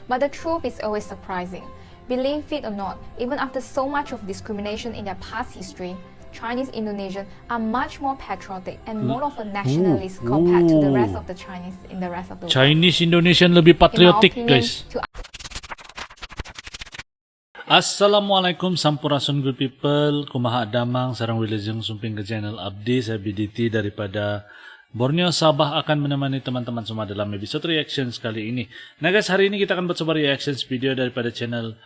But the truth is always surprising. Believe it or not, even after so much of discrimination in their past history, Chinese Indonesians are much more patriotic and more of a nationalist compared to the rest of the Chinese in the rest of the world. Chinese Indonesian lebih patriotik, guys. Assalamualaikum sampurasun good people. Kumaha damang sarang wilujeng sumping ke channel Abdi. Saya BDT daripada Borneo, Sabah akan menemani teman-teman semua dalam episode reactions kali ini. Nah guys, hari ini kita akan coba reactions video daripada channel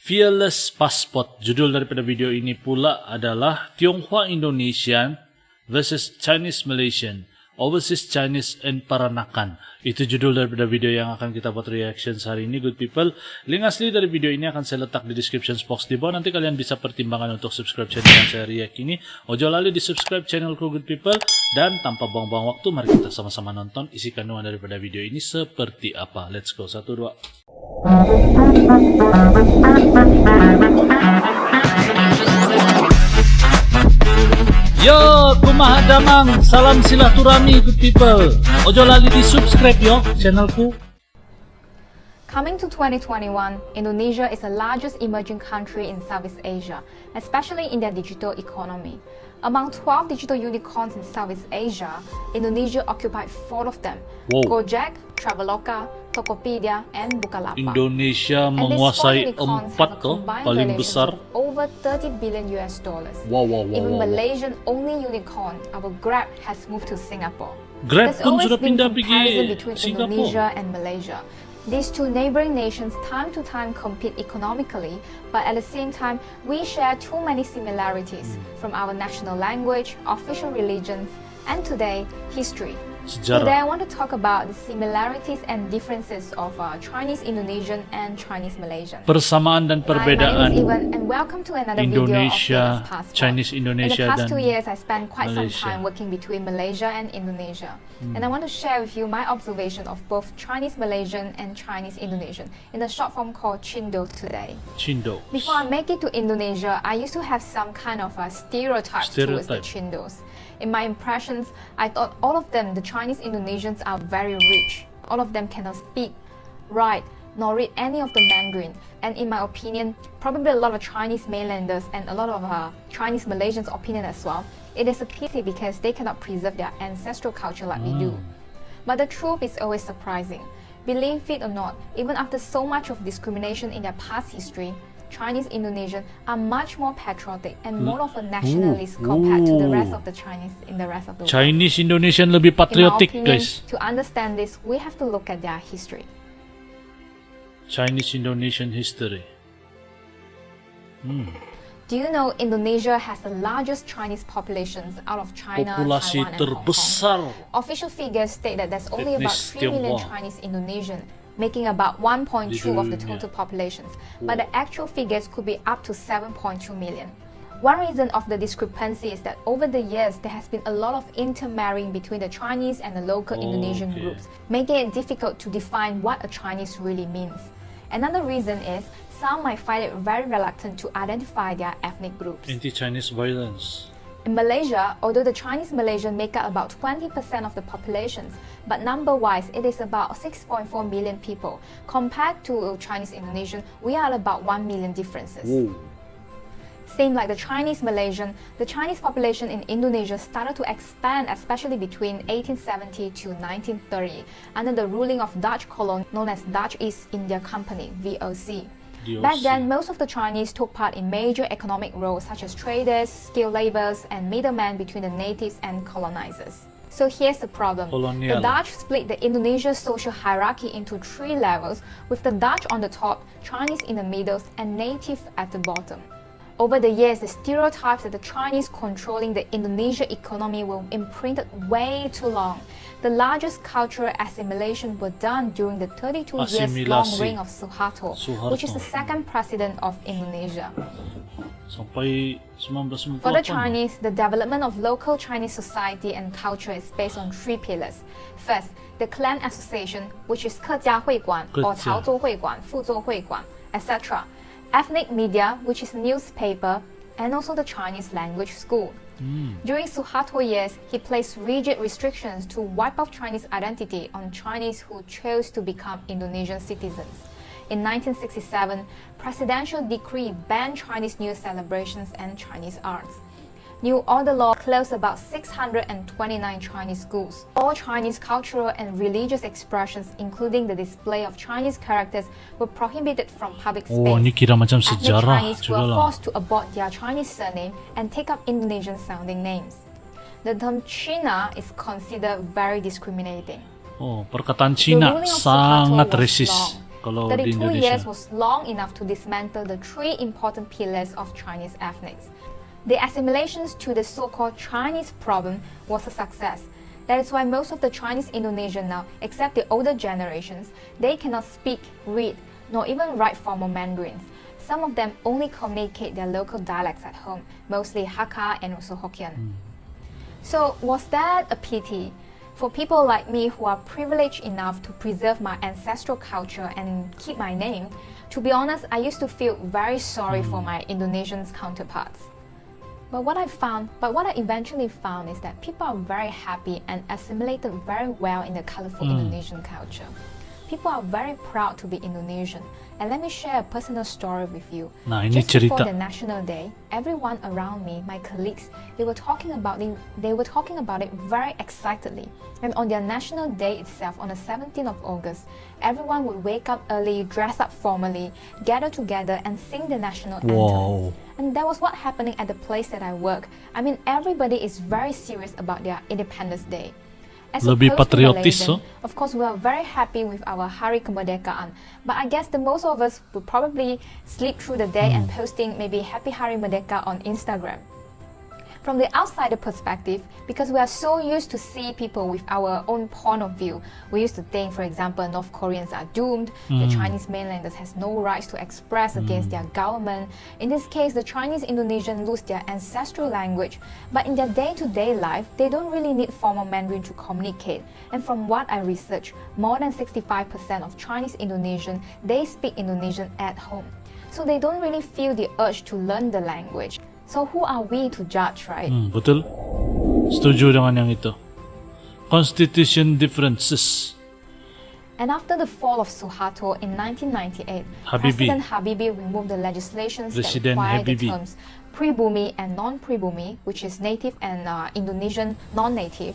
Fearless Passport. Judul daripada video ini pula adalah Tionghoa Indonesian versus Chinese Malaysian, Overseas Chinese and Peranakan. Itu judul daripada video yang akan kita buat reactions hari ini, good people. Link asli dari video ini akan saya letak di description box di bawah. Nanti kalian bisa pertimbangkan untuk subscribe channel yang saya react ini. Ojo lali di subscribe channelku, good people. Dan tanpa buang-buang waktu, mari kita sama-sama nonton isi kandungan daripada video ini seperti apa. Let's go, 1, 2. Yo, kumaha damang, salam silatuhrahmi good people. Ojo lali di subscribe yo channelku. Coming to 2021, Indonesia is the largest emerging country in Southeast Asia, especially in their digital economy. Among 12 digital unicorns in Southeast Asia, Indonesia occupied 4 of them: Gojek, Traveloka, Tokopedia, and Bukalapak. Indonesia menguasai 4 toh paling besar. Over 30 billion US dollars. Even Malaysian only unicorn, our Grab, has moved to Singapore. Grab There's pun always sudah been pindah pergi between Singapura. Indonesia and Malaysia. These two neighboring nations time to time compete economically, but at the same time, we share too many similarities from our national language, official religions, and today, history. Sejarah. Today I want to talk about the similarities and differences of Chinese Indonesian and Chinese Malaysian. Persamaan dan perbedaan Hi, my name is Ivan, and welcome to another Indonesia, video of Passport. Chinese Indonesia In the past dan 2 years, I spent quite Malaysia. some time working between Malaysia and Indonesia. And I want to share with you my observation of both Chinese Malaysian and Chinese Indonesian in a short form called Cindo today. Cindo. Before I make it to Indonesia, I used to have some kind of a stereotype towards the Cindos. In my impressions, I thought all of them, the Chinese Indonesians, are very rich. All of them cannot speak, write, nor read any of the Mandarin. And in my opinion, probably a lot of Chinese mainlanders and a lot of Chinese Malaysians' opinion as well, it is a pity because they cannot preserve their ancestral culture like we do. But the truth is always surprising. Believe it or not, even after so much of discrimination in their past history, Chinese Indonesians are much more patriotic and more of a nationalist compared to the rest of the Chinese in the rest of the world. Chinese Indonesian lebih patriotik, in my opinion, guys. To understand this, we have to look at their history. Chinese Indonesian history. Do you know Indonesia has the largest Chinese populations out of China, Populasi Taiwan, and terbesar. Hong Kong? Official figures state that there's only about Etnis 3 million Tionghoa. Chinese Indonesians, making about 1.2 of the total populations, but the actual figures could be up to 7.2 million. One reason of the discrepancy is that over the years there has been a lot of intermarrying between the Chinese and the local Indonesian groups, making it difficult to define what a Chinese really means. Another reason is some might find it very reluctant to identify their ethnic groups. Anti-Chinese violence. In Malaysia, although the Chinese Malaysian make up about 20% of the populations, but number-wise it is about 6.4 million people. Compared to Chinese Indonesian, we are about 1 million differences. Same like the Chinese Malaysian, the Chinese population in Indonesia started to expand especially between 1870 to 1930 under the ruling of Dutch colony known as Dutch East India Company, VOC. Back then, most of the Chinese took part in major economic roles such as traders, skilled laborers, and middlemen between the natives and colonizers. So here's the problem. Colonial. The Dutch split the Indonesian social hierarchy into 3 levels, with the Dutch on the top, Chinese in the middle, and native at the bottom. Over the years, the stereotypes that the Chinese controlling the Indonesian economy were imprinted way too long. The largest cultural assimilation were done during the 32 years long reign of Suharto, which is the second president of Indonesia. Sampai 1998. For the Chinese, the development of local Chinese society and culture is based on 3 pillars. First, the clan association, which is 客家会馆 or 潮州会馆、福州会馆, etc. Ethnic media, which is newspaper, and also the Chinese language school. During Suharto years, he placed rigid restrictions to wipe out Chinese identity on Chinese who chose to become Indonesian citizens. In 1967, presidential decree banned Chinese New Year celebrations and Chinese arts. New Order law closed about 629 Chinese schools. All Chinese cultural and religious expressions, including the display of Chinese characters, were prohibited from public space. Oh, ini kira macam Ethnic sejarah Chinese juga were lah. forced to abort their Chinese surname and take up Indonesian-sounding names. The term Cina is considered very discriminating. Oh, perkataan The Cina ruling of sangat Suharto was resis long. kalau di 32 years Indonesia. was long enough to dismantle the three important pillars of Chinese ethnics. The assimilations to the so-called Chinese problem was a success. That is why most of the Chinese Indonesian now, except the older generations, they cannot speak, read, nor even write formal Mandarins. Some of them only communicate their local dialects at home, mostly Hakka and also Hokkien. So was that a pity? For people like me who are privileged enough to preserve my ancestral culture and keep my name, to be honest, I used to feel very sorry for my Indonesian counterparts. But what I eventually found is that people are very happy and assimilated very well in the colorful Indonesian culture. People are very proud to be Indonesian. And let me share a personal story with you. Nah, ini Just before cerita. the National Day, everyone around me, my colleagues, they were talking about it very excitedly. And on their National Day itself, on the 17th of August, everyone would wake up early, dress up formally, gather together and sing the national anthem. Wow. And that was what happening at the place that I work. I mean, everybody is very serious about their Independence Day. As Lebih opposed to patriotis, Malaysian, so? of course, we are very happy with our Hari Kemerdekaan. But I guess the most of us would probably sleep through the day and posting maybe Happy Hari Merdeka on Instagram. From the outsider perspective, because we are so used to see people with our own point of view, we used to think, for example, North Koreans are doomed, the Chinese mainlanders has no rights to express against their government. In this case, the Chinese Indonesians lose their ancestral language, but in their day-to-day life, they don't really need formal Mandarin to communicate. And from what I researched, more than 65% of Chinese Indonesian, they speak Indonesian at home. So they don't really feel the urge to learn the language. So who are we to judge, right? Betul. Setuju dengan yang itu. Constitution differences. And after the fall of Suharto in 1998, Habibie. President Habibie removed the legislations President that required the Habibie. terms pribumi and non-pribumi, which is native and Indonesian non-native.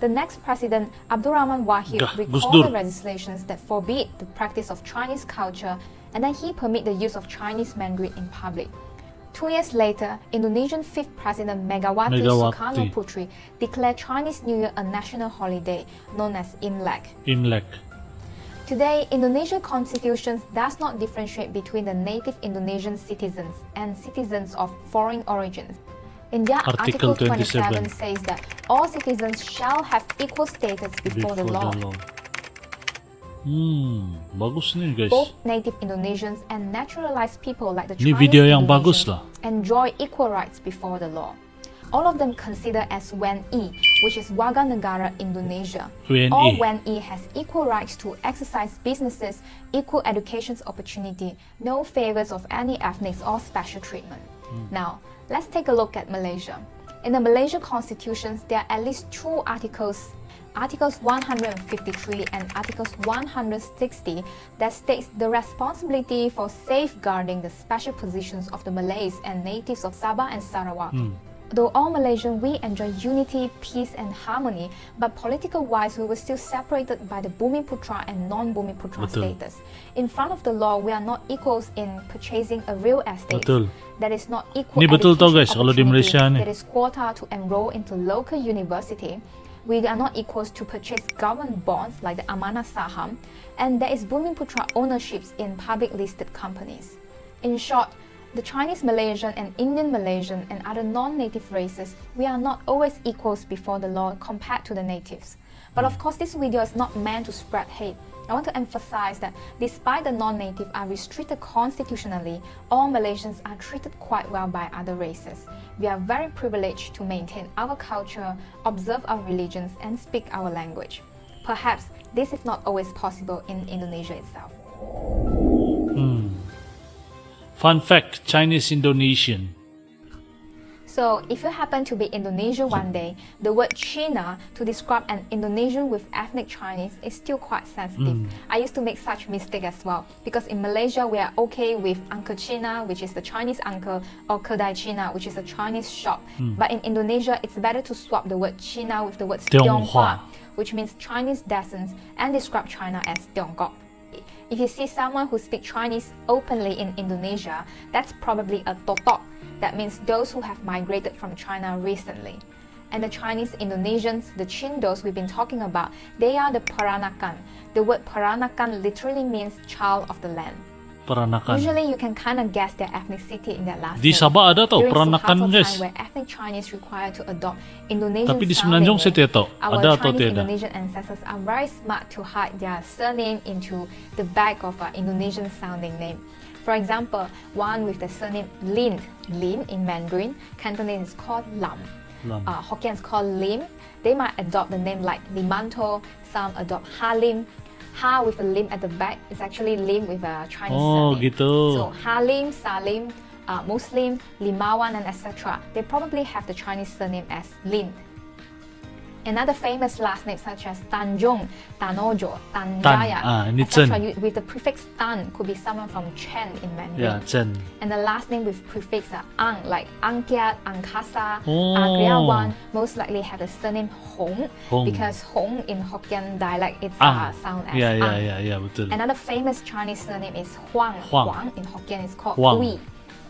The next president, Abdurrahman Wahid, Gus recalled Dur. the legislations that forbid the practice of Chinese culture, and then he permit the use of Chinese Mandarin in public. 2 years later, Indonesian 5th President Megawati Soekarno Putri declared Chinese New Year a national holiday known as Imlek. Imlek. Today, Indonesian constitution does not differentiate between the native Indonesian citizens and citizens of foreign origins. In their Article 27 says that all citizens shall have equal status before the law. Bagus nih guys. Both native Indonesians and naturalized people like the Ini Chinese video yang bagus Indonesians lah. enjoy equal rights before the law. All of them considered as WNI, which is Warga Negara Indonesia. WNI. All WNI has equal rights to exercise businesses, equal education opportunity, no favors of any ethnics or special treatment. Now, let's take a look at Malaysia. In the Malaysian constitutions, there are at least two articles, Articles 153 and Articles 160, that states the responsibility for safeguarding the special positions of the Malays and natives of Sabah and Sarawak. Though all Malaysians, we enjoy unity, peace and harmony, but political-wise, we were still separated by the Bumiputra and non-Bumiputra status. In front of the law, we are not equals in purchasing a real estate. Betul. That is not equal Ini betul tau education guys, kalau di opportunity. Malaysia nih. That is quota to enroll into local university. We are not equals to purchase government bonds like the Amanah Saham, and there is Bumiputra ownerships in public listed companies. In short, the Chinese Malaysian and Indian Malaysian and other non-native races, we are not always equals before the law compared to the natives. But of course, this video is not meant to spread hate. I want to emphasize that despite the non-native are restricted constitutionally, all Malaysians are treated quite well by other races. We are very privileged to maintain our culture, observe our religions, and speak our language. Perhaps this is not always possible in Indonesia itself. Fun fact, Chinese Indonesian. So if you happen to be Indonesia one day, the word Cina to describe an Indonesian with ethnic Chinese is still quite sensitive. I used to make such mistake as well, because in Malaysia we are okay with Uncle Cina, which is the Chinese uncle, or Kedai Cina, which is a Chinese shop. But in Indonesia, it's better to swap the word Cina with the word Tionghoa, which means Chinese descent, and describe China as Tiongkok. If you see someone who speaks Chinese openly in Indonesia, that's probably a totok. That means those who have migrated from China recently. And the Chinese Indonesians, the Chindos we've been talking about, they are the Peranakan. The word Peranakan literally means child of the land. Peranakan. Usually you can kind of guess their ethnicity in their last Di name. Sabah ada tau During Peranakan, Suharto guys. time where ethnic Chinese required to adopt Indonesian Tapi di sounding Semenanjung saya name, tidak tahu our ada atau Chinese tidak. Indonesian ancestors are very smart to hide their surname into the back of an Indonesian sounding name. For example, one with the surname Lin in Mandarin, Cantonese is called Lam. Hokkien is called Lim. They might adopt the name like Limanto, some adopt Halim. Ha with a lim at the back is actually lim with a Chinese Oh, surname. gitu. So Halim, Salim, Muslim, Limawan, and etc. They probably have the Chinese surname as Lin. Another famous last name such as Tanjung, Tanojo, Tanjaya, ini etc. Chen. With the prefix Tan could be someone from Chen in Mandarin. Ya, Chen. And the last name with prefix Ang, like Angkiat, Angkasa, Oh. Agriawan, most likely have the surname Hong, Hong. because Hong in Hokkien dialect it's Ang. sound as Ya, Ang. ya, betul. Another famous Chinese surname is Huang. Huang. In Hokkien is called Huang. Wi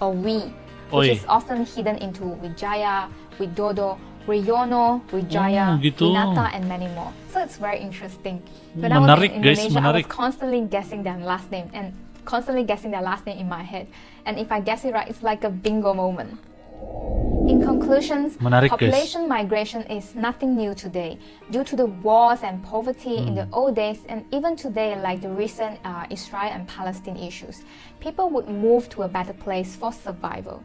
or Wi, Oi. which is often hidden into Wijaya, Widodo, Riyono, Wijaya, gitu. Winata, and many more. So it's very interesting. When Menarik, I was in guys, Indonesia, I menarik. was constantly guessing their last name in my head. And if I guess it right, it's like a bingo moment. In conclusions, Menarik, guys. population migration is nothing new today. Due to the wars and poverty in the old days, and even today, like the recent Israel and Palestine issues, people would move to a better place for survival.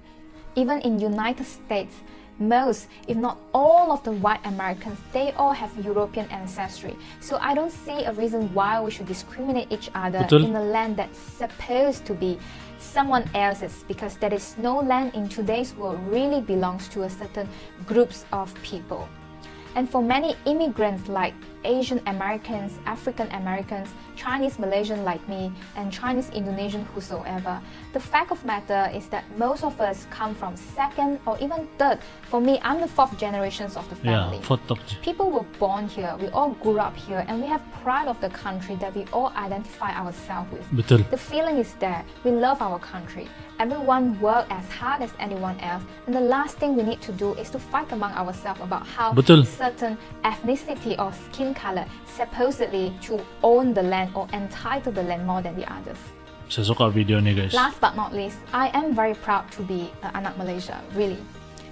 Even in United States, most, if not all of the white Americans, they all have European ancestry. So I don't see a reason why we should discriminate each other Betul. in a land that's supposed to be someone else's, because there is no land in today's world really belongs to a certain groups of people. And for many immigrants like Asian Americans, African Americans, Chinese Malaysian like me, and Chinese Indonesian whosoever, the fact of matter is that most of us come from second or even third. For me, I'm the fourth generations of the Ya, family. foto. People were born here, we all grew up here, and we have pride of the country that we all identify ourselves with. Betul. The feeling is there. We love our country. Everyone work as hard as anyone else, and the last thing we need to do is to fight among ourselves about how Betul. certain ethnicity or skin color supposedly to own the land or entitle the land more than the others. Saya suka video ni, guys. Last but not least, I am very proud to be an anak Malaysia, really.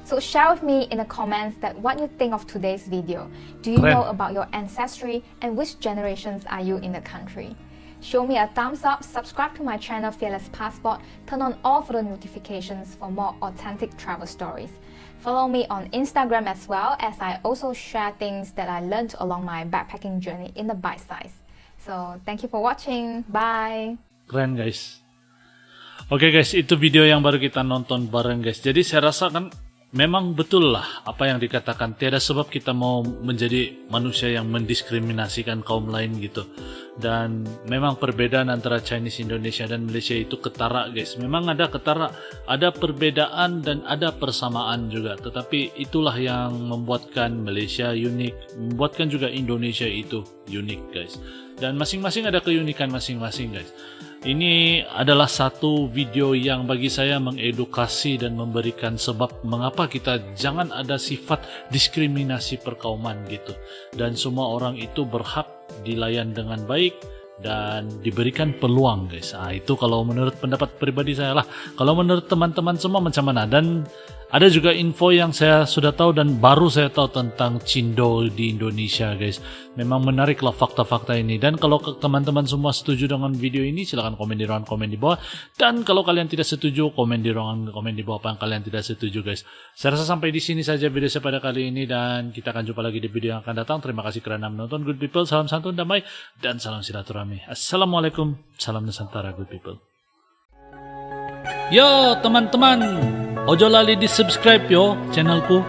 So share with me in the comments that what you think of today's video. Do you Keren. know about your ancestry and which generations are you in the country? Show me a thumbs up, subscribe to my channel Fearless Passport, turn on all for the notifications for more authentic travel stories. Follow me on Instagram as well, as I also share things that I learned along my backpacking journey in the bite size. So thank you for watching. Bye. Keren, guys. Oke, guys, itu video yang baru kita nonton bareng, guys. Jadi saya rasa kan memang betul lah apa yang dikatakan. Tiada sebab kita mau menjadi manusia yang mendiskriminasikan kaum lain gitu. Dan memang perbedaan antara Chinese, Indonesia, dan Malaysia itu ketara, guys. Memang ada ketara, ada perbedaan dan ada persamaan juga. Tetapi itulah yang membuatkan Malaysia unik, membuatkan juga Indonesia itu unik, guys. Dan masing-masing ada keunikan masing-masing, guys. Ini adalah satu video yang bagi saya mengedukasi dan memberikan sebab mengapa kita jangan ada sifat diskriminasi perkauman gitu. Dan semua orang itu berhak dilayan dengan baik dan diberikan peluang, guys. Itu kalau menurut pendapat pribadi saya lah. Kalau menurut teman-teman semua macam mana? Dan ada juga info yang saya sudah tahu dan baru saya tahu tentang Cindo di Indonesia, guys. Memang menariklah fakta-fakta ini. Dan kalau teman-teman semua setuju dengan video ini, silahkan komen di ruangan komen di bawah. Dan kalau kalian tidak setuju, komen di ruangan komen di bawah apa yang kalian tidak setuju, guys. Saya rasa sampai di sini saja video saya pada kali ini, dan kita akan jumpa lagi di video yang akan datang. Terima kasih kerana menonton, good people. Salam santun, damai, dan salam silaturahmi. Assalamualaikum, salam Nusantara, good people. Yo teman-teman, Ojo lali di subscribe yo channelku